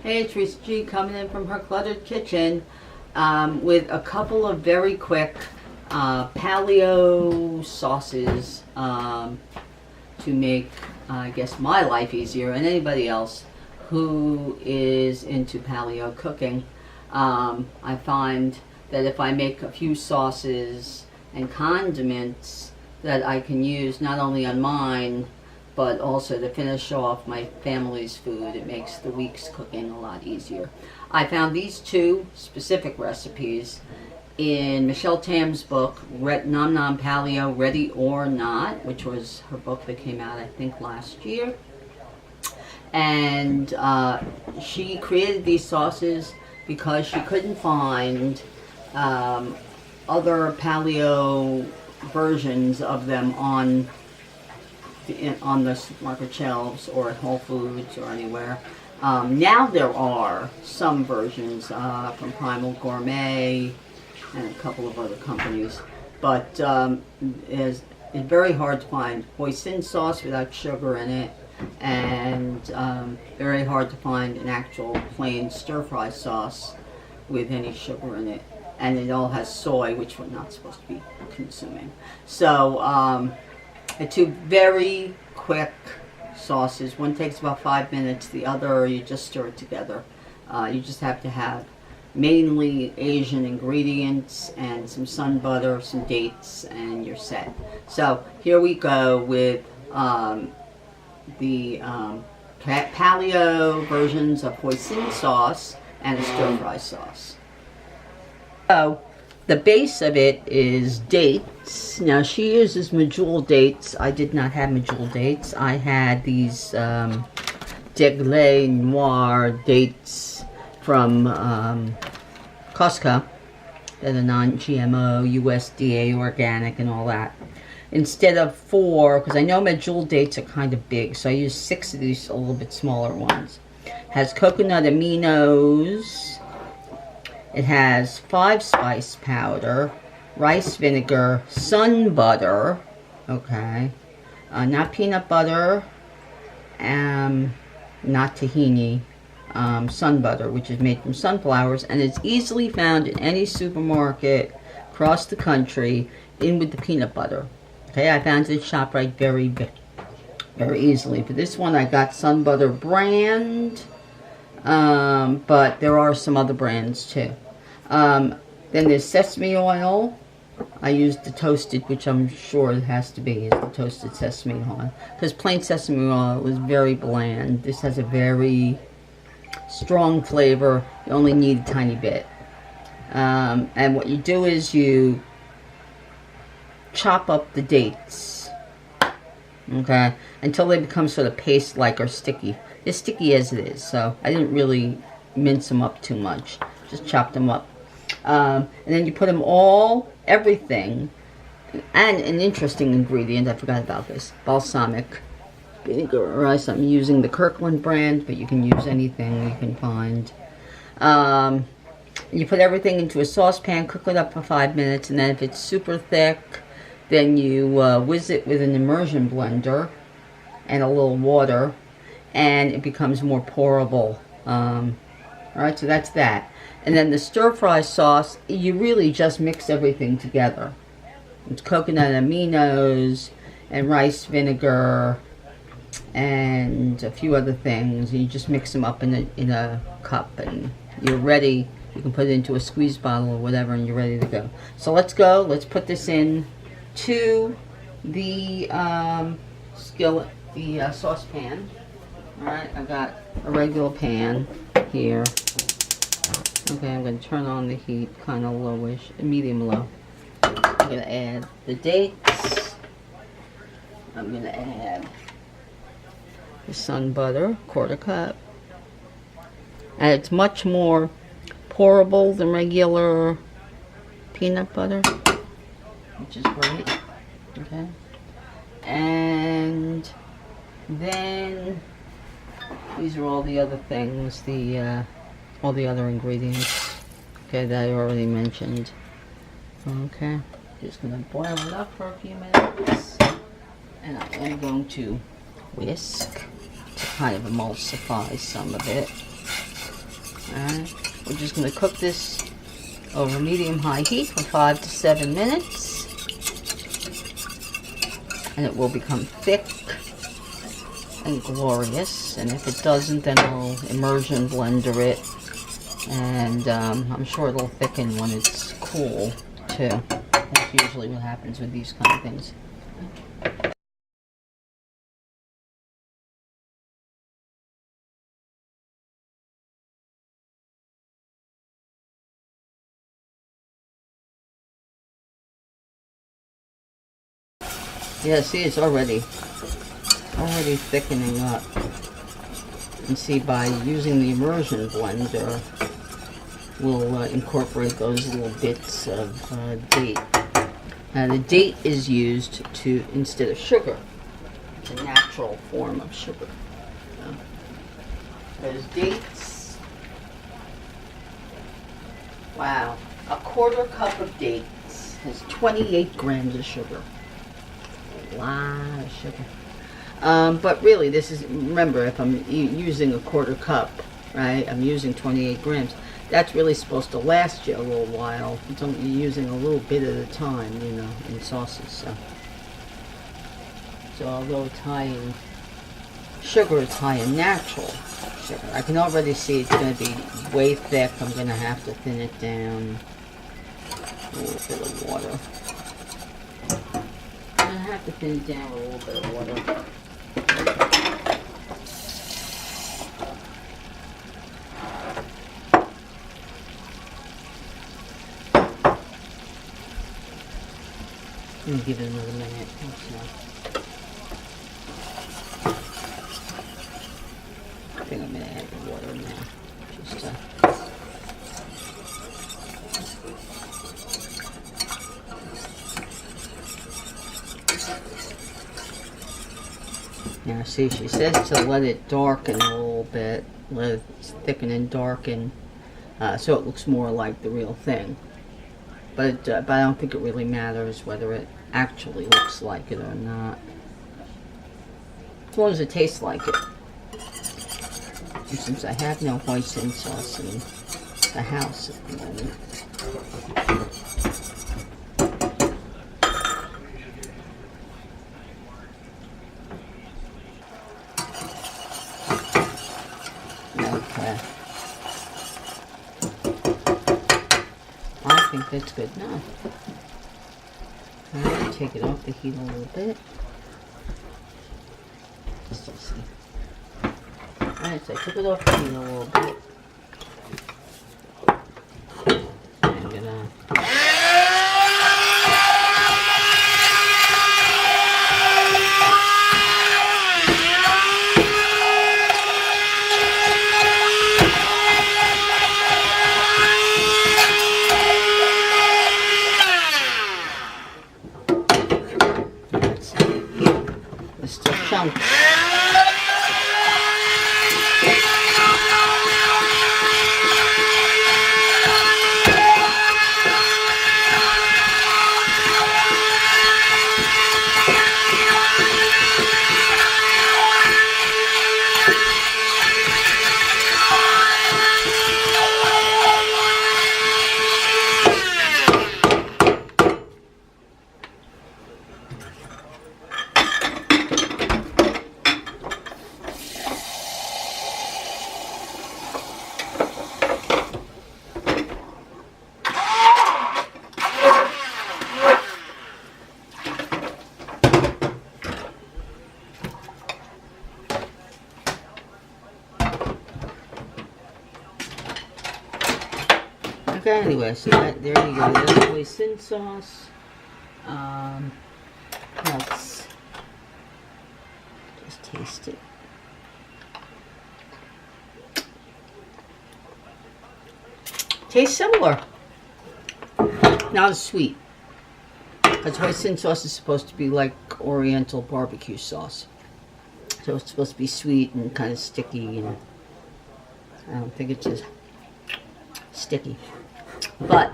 Hey, it's Teresa G coming in from her cluttered kitchen with a couple of very quick paleo sauces to make, I guess, my life easier and anybody else who is into paleo cooking. I find that if I make a few sauces and condiments that I can use not only on mine but also to finish off my family's food, it makes the week's cooking a lot easier. I found these two specific recipes in Michelle Tam's book, Nom Nom Paleo, Ready or Not, which was her book that came out, I think, last year. And she created these sauces because she couldn't find other paleo versions of them on the supermarket shelves or at Whole Foods or anywhere. Now there are some versions from Primal Gourmet and a couple of other companies, but it's very hard to find hoisin sauce without sugar in it, and very hard to find an actual plain stir-fry sauce with any sugar in it, and it all has soy, which we're not supposed to be consuming. So the two very quick sauces. One takes about 5 minutes. The other, you just stir it together. You just have to have mainly Asian ingredients and some sun butter, some dates, and you're set. So here we go with the paleo versions of hoisin sauce and a stir-fry sauce. So the base of it is dates. Now she uses medjool dates. I did not have medjool dates. I had these Degley Noir dates from Costco that are non-GMO, USDA organic and all that. Instead of 4, because I know medjool dates are kind of big, so I use 6 of these a little bit smaller ones. Has coconut aminos. It has 5 spice powder, rice vinegar, sun butter, okay, not peanut butter, not tahini, sun butter, which is made from sunflowers, and it's easily found in any supermarket across the country in with the peanut butter. Okay, I found it at ShopRite very easily. For this one, I got Sun Butter brand, but there are some other brands too. Then there's sesame oil. I used the toasted, which I'm sure it has to be, is the toasted sesame oil, because plain sesame oil was very bland. This has a very strong flavor. You only need a tiny bit. And what you do is you chop up the dates, okay, until they become sort of paste-like or sticky. They're sticky as it is, so I didn't really mince them up too much. Just chop them up. And then you put them all, everything, and an interesting ingredient, I forgot about this, balsamic vinegar or rice. I'm using the Kirkland brand, but you can use anything you can find. You put everything into a saucepan, cook it up for 5 minutes, and then if it's super thick, then you whiz it with an immersion blender and a little water, and it becomes more pourable. Alright, so that's that. And then the stir-fry sauce, you really just mix everything together. It's coconut aminos and rice vinegar and a few other things. You just mix them up in a cup, and you're ready. You can put it into a squeeze bottle or whatever, and you're ready to go. So let's go. Let's put this in to the skillet, the saucepan. Alright, I've got a regular pan here. Okay, I'm going to turn on the heat, kind of lowish, medium low. I'm going to add the dates. I'm going to add the sun butter, 1/4 cup. And it's much more pourable than regular peanut butter, which is great. Okay. And then these are all the other things, all the other ingredients, okay, that I already mentioned. Okay, just gonna boil it up for a few minutes, and I am going to whisk to kind of emulsify some of it. Alright, we're just going to cook this over medium-high heat for 5 to 7 minutes. And it will become thick and glorious. And if it doesn't, then I'll immersion blender it. And I'm sure it'll thicken when it's cool, too. That's usually what happens with these kind of things. Yeah, see, it's already thickening up. And see, by using the immersion blender, we'll incorporate those little bits of date. Now, the date is used to instead of sugar. It's a natural form of sugar. So, those dates. Wow, a 1/4 cup of dates has 28 grams of sugar. A lot of sugar. But really, this is, remember, if I'm using a 1/4 cup, right, I'm using 28 grams. That's really supposed to last you a little while. It's only using a little bit at a time, you know, in sauces. So although it's high in sugar, it's high in natural sugar. I can already see it's going to be way thick. I'm going to have to thin it down. A little bit of water. I'm going to have to thin it down with a little bit of water. Let me give it another minute. I think I'm going to add the water now. Just now, see, she says to let it darken a little bit, let it thicken and darken, so it looks more like the real thing. But I don't think it really matters whether it actually looks like it or not. As long as it tastes like it. And since I have no hoisin sauce in the house at the moment. Okay. I think that's good enough. I'm going to take it off the heat a little bit. Still see. Alright, so I took it off the heat a little bit. I'm gonna chunks. Okay, anyway, so that, there you go. There's hoisin sauce. Let's just taste it. Tastes similar. Not as sweet. Because hoisin sauce is supposed to be like Oriental barbecue sauce. So it's supposed to be sweet and kind of sticky. And I don't think it's as sticky. But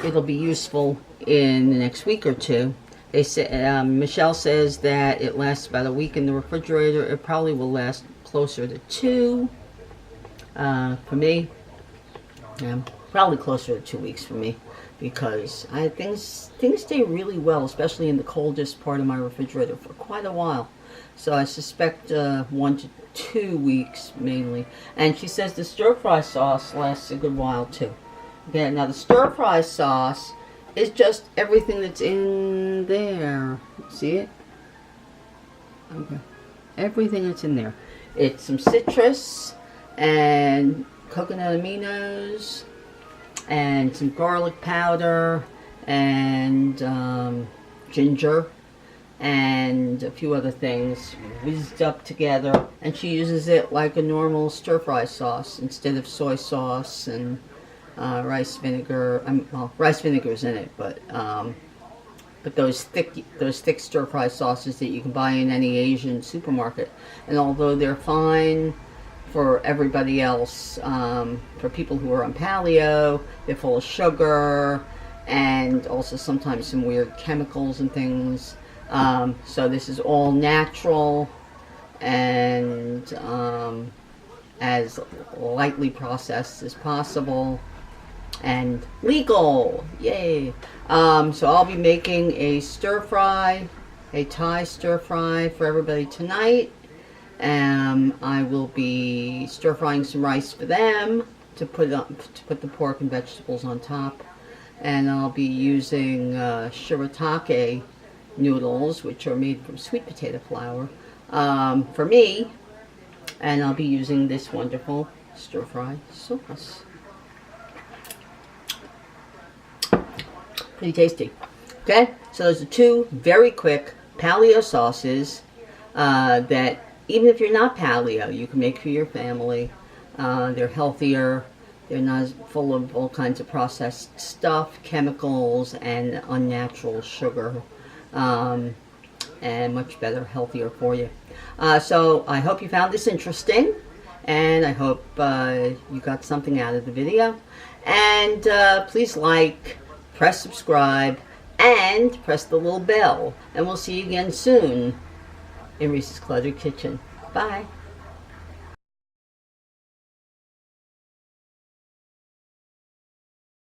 it'll be useful in the next week or two. They say, Michelle says that it lasts about a week in the refrigerator. It probably will last closer to 2. For me, probably closer to 2 weeks for me, because things stay really well, especially in the coldest part of my refrigerator, for quite a while. So I suspect 1 to 2 weeks mainly. And she says the stir-fry sauce lasts a good while too. Okay, now the stir-fry sauce is just everything that's in there. See it? Okay. Everything that's in there. It's some citrus and coconut aminos and some garlic powder and ginger and a few other things whizzed up together, and she uses it like a normal stir-fry sauce instead of soy sauce and rice vinegar. Well, rice vinegar is in it, but those thick stir-fry sauces that you can buy in any Asian supermarket, and although they're fine for everybody else, for people who are on paleo, they're full of sugar and also sometimes some weird chemicals and things. So this is all natural and as lightly processed as possible and legal. Yay! So I'll be making a stir-fry, a Thai stir-fry for everybody tonight. I will be stir-frying some rice for them to put the pork and vegetables on top, and I'll be using shiratake noodles, which are made from sweet potato flour, for me, and I'll be using this wonderful stir-fry sauce. Pretty tasty. Okay, so those are 2 very quick paleo sauces that even if you're not paleo, you can make for your family. They're healthier. They're not full of all kinds of processed stuff, chemicals, and unnatural sugar. And much better, healthier for you. So I hope you found this interesting, and I hope you got something out of the video. And please like, press subscribe, and press the little bell. And we'll see you again soon in Reese's Cluttered Kitchen. Bye.